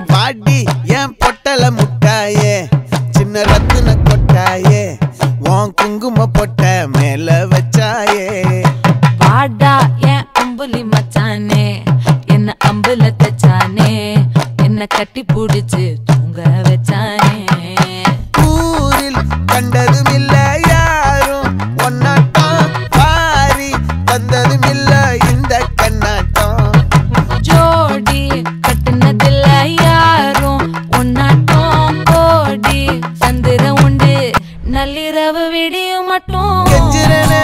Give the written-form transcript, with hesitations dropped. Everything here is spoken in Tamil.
பாடி என் பொட்டல முட்டாயே சின்ன ரத்தின கொட்டாயே உன் குங்கும பொட்ட மேல வச்சாயே வாடா என் அம்புலி மச்சானே என்ன அம்புல தச்சானே என்ன கட்டி புடிச்சு தூங்க வச்சானே ஊரில் கண்டதும் இல்ல யாரும் ஒன்னாட்டம் பாரி வந்ததும் இல்ல இந்த கண்ணாட்டம் ஜோடி கட்டுனதில்ல யாரும் ஒன்னாட்டம் கோடி சந்திர உண்டு நள்ளிரவு விடியும் மட்டும் கெஞ்சிரனே